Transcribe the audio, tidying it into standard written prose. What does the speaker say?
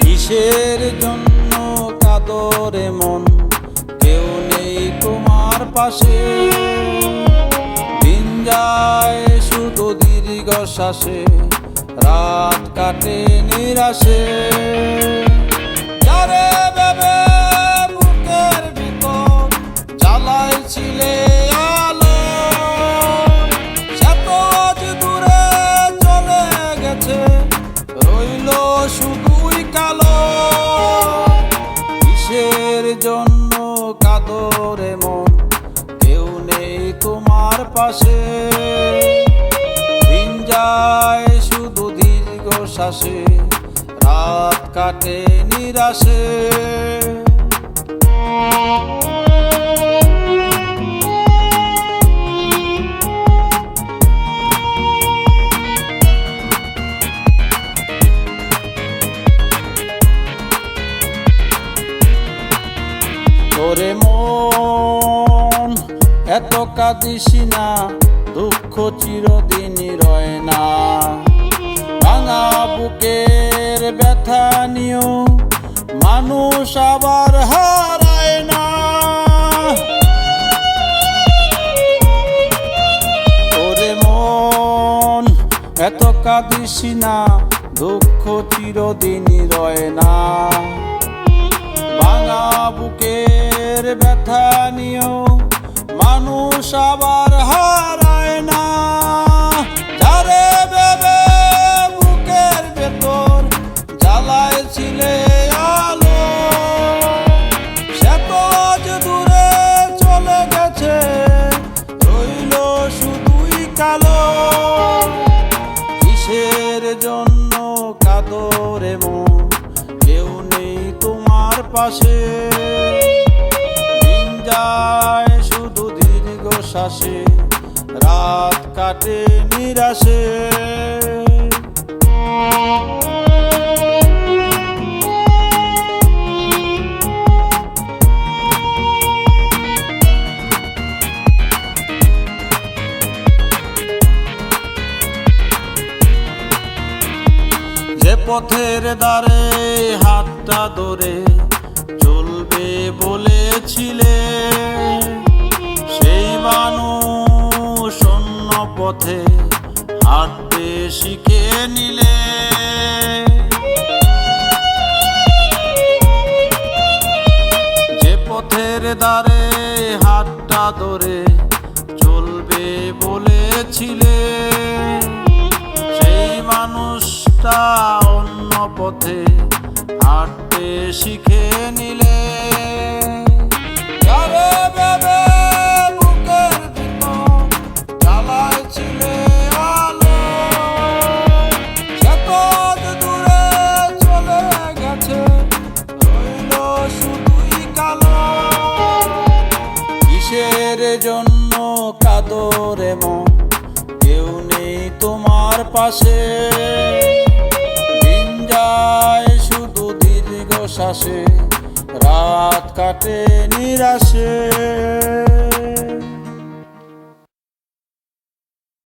কিসের জন্য কাঁদরে মন, কেউ নেই তোমার পাশে। দিন যায় শুধু দীর্ঘ শ্বাসে, রাত কাটে নিরাশে। যারে ভেবে বুকের ভিতর জ্বালাইছিলে আলো, সে তো আজ দূরে চলে গেছে, রইল শুধুই কালো। কিসের জন্য কাঁদরে মন, কেউ নেই তোমার পাশে। দিন যায় শুধু দীর্ঘ শ্বাসে, রাত কাটে নিরাশে। ওরে মন এত কাঁদিস না, দুঃখ চিরদিনই রয় না। ভাঙা বুকের ব্যথা নিয়েও মানুষ আবার হারায় না। ওরে মন এত কাঁদিস না, দুঃখ চিরদিনই রয় না। ভাঙা বুকের ব্যথা নিয়েও মানুষ আবার হারায় না। যারে ভেবে বুকের ভেতর জ্বালাইছিলে আলো, সে তো আজ দূরে চলে গেছে, রইল শুধুই কালো। কিসের জন্য কাঁদরে মন, কেউ নেই তোমার পাশে। দিন যায় শুধু দীর্ঘ শ্বাসে, রাত কাটে নিরাশে। যে পথের দ্বারে হাতটা ধরে চলবে বলেছিলে, সেই মানুষ অন্য পথে হাঁটতে শিখে নিলে। যে পথের দ্বারে হাতটা ধরে চলবে বলেছিলে, সেই মানুষটা অন্য পথে হাঁটতে শিখে নিলে। যারে ভেবে বুকের ভিতর জ্বালাইছিলে আলো, সে তো আজ দূরে চলে গেছে, রইল শুধুই কালো। কিসের জন্য কাঁদরে মন, কেউ নেই তোমার পাশে। দিন যায় শুধু দীর্ঘ শ্বাসে, রাত কাটে নিরাশে।